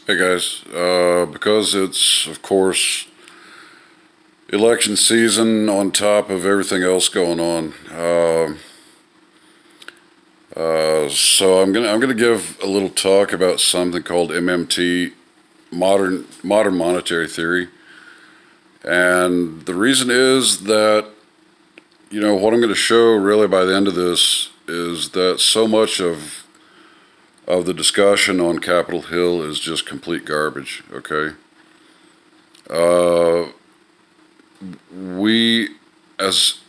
Hey guys, because it's of course election season on top of everything else going on. So I'm gonna give a little talk about something called MMT, modern monetary theory, and the reason is that what I'm going to show really by the end of this is that so much of the discussion on Capitol Hill is just complete garbage. Okay. Uh, we as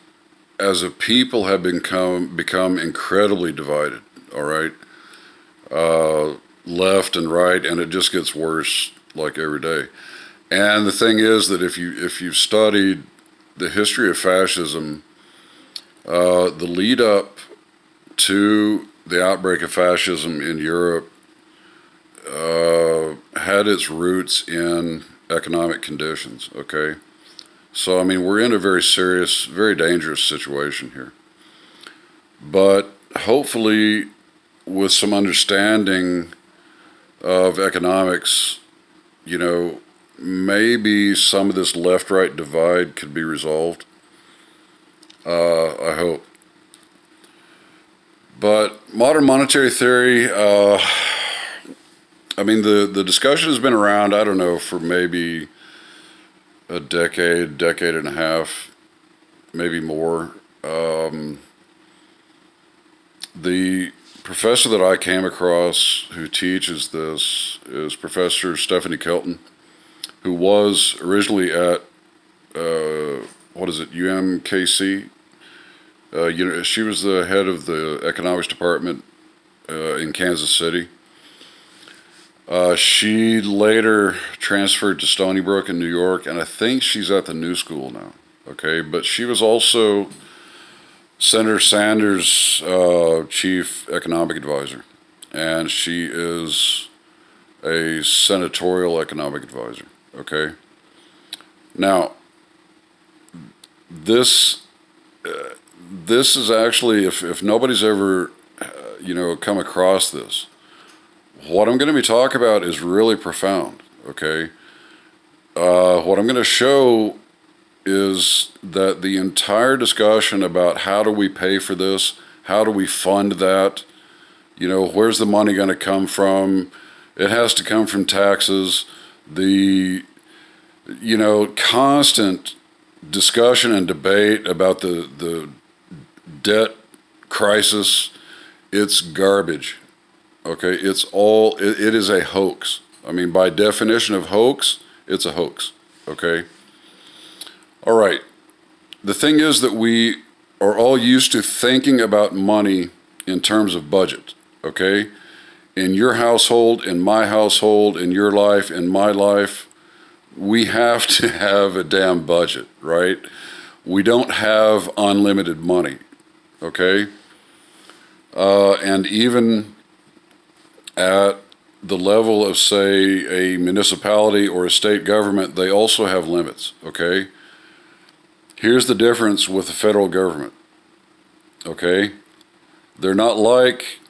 as a people have become incredibly divided. All right, left and right, and it just gets worse like every day. And the thing is that if you've studied the history of fascism, the lead up to the outbreak of fascism in Europe had its roots in economic conditions. Okay, so I mean we're in a very serious, very dangerous situation here. But hopefully, with some understanding of economics, you know, maybe some of this left-right divide could be resolved. I hope. But modern monetary theory, I mean, the discussion has been around, I don't know, for maybe a decade, decade and a half, maybe more. The professor that I came across who teaches this is Professor Stephanie Kelton, who was originally at, what is it, UMKC. She was the head of the economics department in Kansas City. She later transferred to Stony Brook in New York, and I think she's at the New School now. Okay, but she was also Senator Sanders' chief economic advisor, and she is a senatorial economic advisor. Okay, now this this is actually, if nobody's ever come across this, what I'm going to be talking about is really profound. Okay, what I'm going to show is that the entire discussion about how do we pay for this, how do we fund that, where's the money going to come from? It has to come from taxes. The constant discussion and debate about the debt crisis, it's garbage. Okay, it is a hoax. I mean, by definition of hoax, it's a hoax. Okay. All right. The thing is that we are all used to thinking about money in terms of budget. Okay. In your household, in my household, in your life, in my life, we have to have a damn budget, right? We don't have unlimited money. Okay. And even at the level of, say, a municipality or a state government, they also have limits. Okay. Here's the difference with the federal government. Okay. They're not like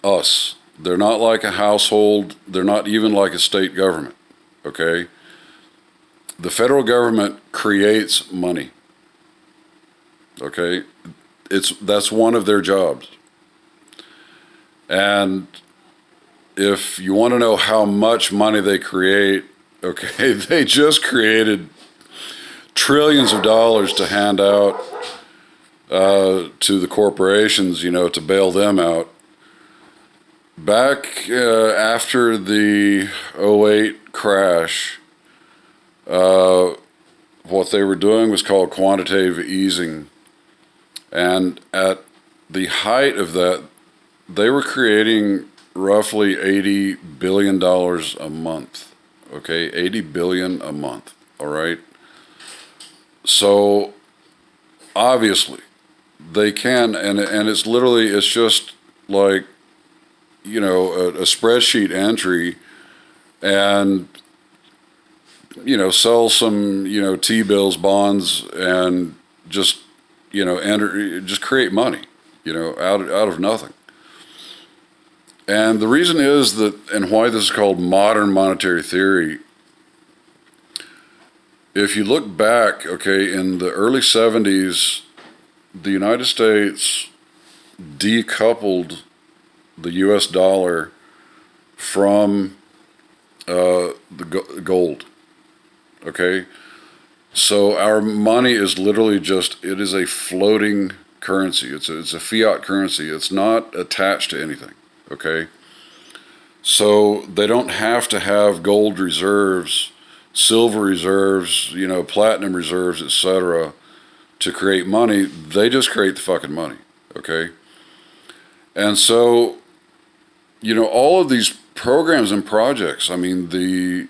us. They're not like a household. They're not even like a state government. Okay. The federal government creates money. Okay. That's one of their jobs. And if you want to know how much money they create, okay, they just created trillions of dollars to hand out to the corporations, to bail them out. Back after the '08 crash, what they were doing was called quantitative easing. And at the height of that, they were creating roughly $80 billion a month. Okay, 80 billion a month. All right. So obviously they can, and it's just like, a spreadsheet entry, and, sell some, T-bills, bonds, and just, just create money, out of nothing. And the reason is that, and why this is called modern monetary theory, if you look back, okay, in the early 70s, the United States decoupled the US dollar from the gold, okay? So our money is literally just, it is a floating currency. It's a fiat currency. It's not attached to anything, okay? So they don't have to have gold reserves, silver reserves, platinum reserves, etc., to create money. They just create the fucking money, okay? And so, all of these programs and projects, I mean, the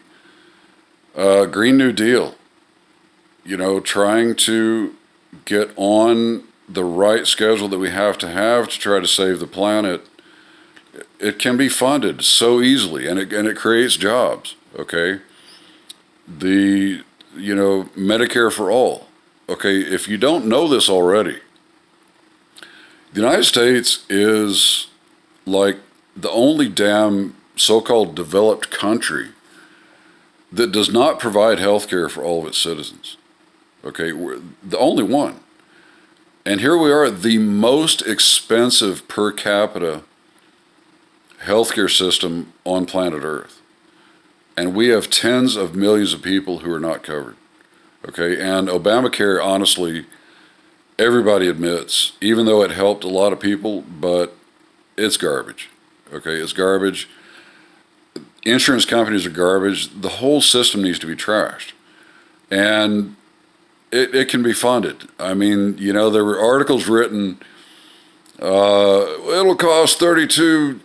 Green New Deal, trying to get on the right schedule that we have to try to save the planet, it can be funded so easily, and it creates jobs, okay? The, Medicare for all, okay? If you don't know this already, the United States is like the only damn so-called developed country that does not provide health care for all of its citizens. Okay, we're the only one. And here we are, the most expensive per capita healthcare system on planet Earth. And we have tens of millions of people who are not covered. Okay, and Obamacare, honestly, everybody admits, even though it helped a lot of people, but it's garbage. Okay, it's garbage. Insurance companies are garbage. The whole system needs to be trashed. And it can be funded. I mean, there were articles written, it'll cost $32,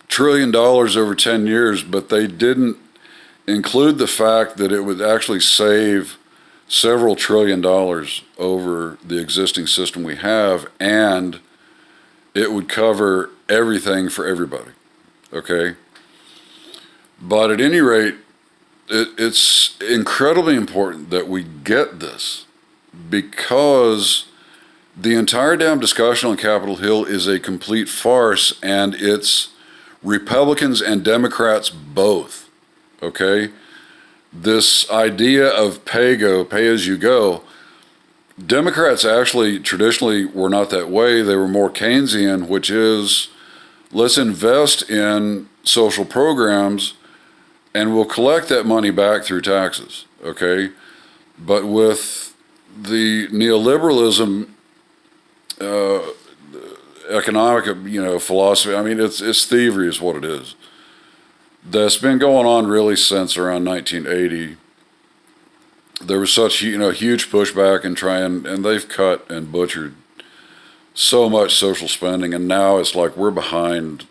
trillion over 10 years, but they didn't include the fact that it would actually save several $trillions over the existing system we have, and it would cover everything for everybody, okay? But at any rate, it's incredibly important that we get this, because the entire damn discussion on Capitol Hill is a complete farce, and it's Republicans and Democrats both, okay? This idea of pay as you go, Democrats actually traditionally were not that way. They were more Keynesian, which is, let's invest in social programs and we'll collect that money back through taxes, okay? But with the neoliberalism economic, philosophy, I mean, it's thievery is what it is. That's been going on really since around 1980. There was such, huge pushback and they've cut and butchered so much social spending, and now it's like we're behind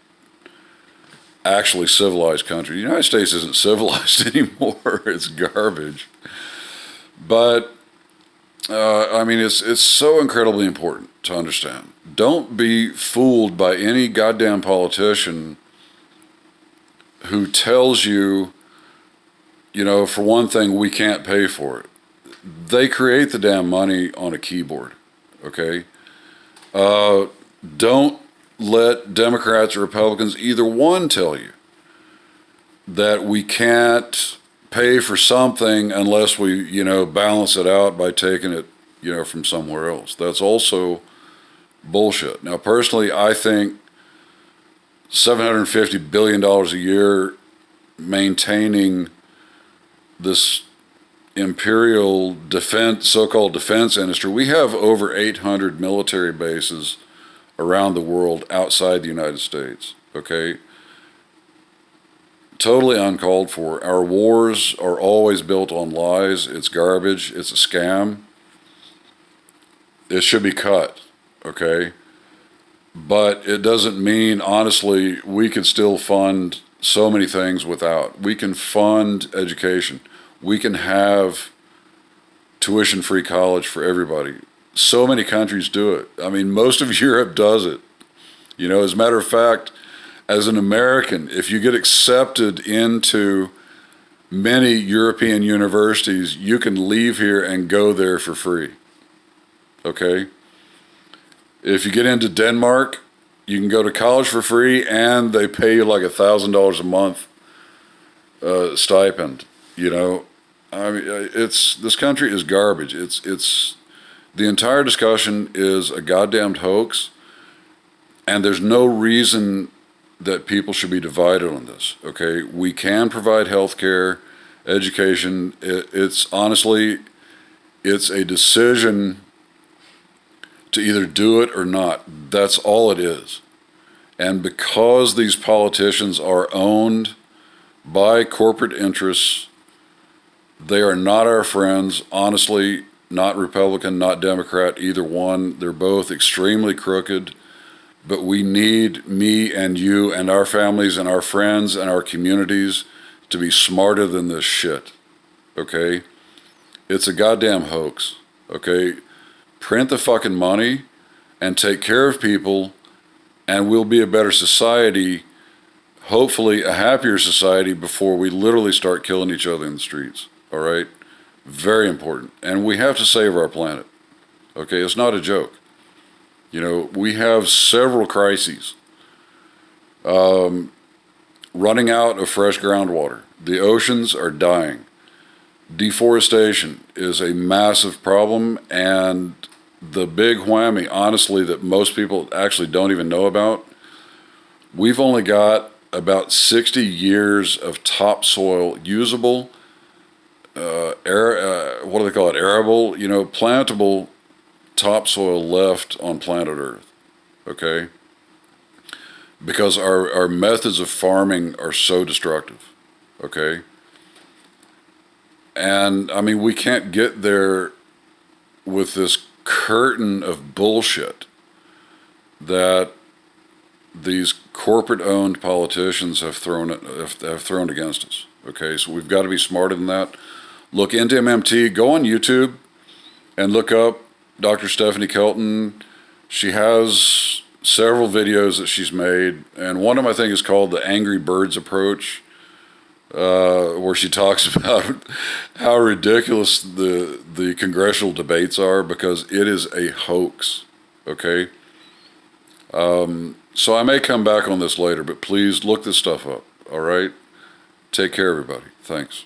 actually civilized country. The United States isn't civilized anymore. It's garbage. But I mean, it's so incredibly important to understand. Don't be fooled by any goddamn politician who tells you, for one thing, we can't pay for it. They create the damn money on a keyboard, okay? Don't let Democrats or Republicans, either one, tell you that we can't pay for something unless we, balance it out by taking it, from somewhere else. That's also bullshit. Now, personally, I think $750 billion a year maintaining this imperial defense, so-called defense industry. We have over 800 military bases around the world outside the United States, okay? Totally uncalled for. Our wars are always built on lies. It's garbage. It's a scam. It should be cut, okay? But it doesn't mean, honestly, we could still fund so many things without. We can fund education. We can have tuition-free college for everybody. So many countries do it. I mean, most of Europe does it. As a matter of fact, as an American, if you get accepted into many European universities, you can leave here and go there for free. Okay? If you get into Denmark, You can go to college for free, and they pay you like $1,000 a month stipend. You know, I mean, it's this country is garbage. It's the entire discussion is a goddamned hoax, and there's no reason that people should be divided on this. Okay, we can provide health care, education. It's honestly, it's a decision to either do it or not. That's all it is. And because these politicians are owned by corporate interests, they are not our friends. Honestly, not Republican, not Democrat, either one. They're both extremely crooked. But we need me and you and our families and our friends and our communities to be smarter than this shit. Okay? It's a goddamn hoax. Okay? Print the fucking money and take care of people, and we'll be a better society, hopefully a happier society, before we literally start killing each other in the streets. All right? Very important. And we have to save our planet. Okay? It's not a joke. You know, we have several crises. Running out of fresh groundwater. The oceans are dying. Deforestation is a massive problem, and the big whammy, honestly, that most people actually don't even know about, we've only got about 60 years of topsoil usable, what do they call it, arable, you know, plantable topsoil left on planet Earth, okay? Because our methods of farming are so destructive, okay? And, I mean, we can't get there with this curtain of bullshit that these corporate-owned politicians have thrown against us, okay? So we've got to be smarter than that. Look into MMT. Go on YouTube and look up Dr. Stephanie Kelton. She has several videos that she's made, and one of them I think is called the Angry Birds Approach, where she talks about how ridiculous the congressional debates are, because it is a hoax, okay? So I may come back on this later, but please look this stuff up, all right? Take care, everybody. Thanks.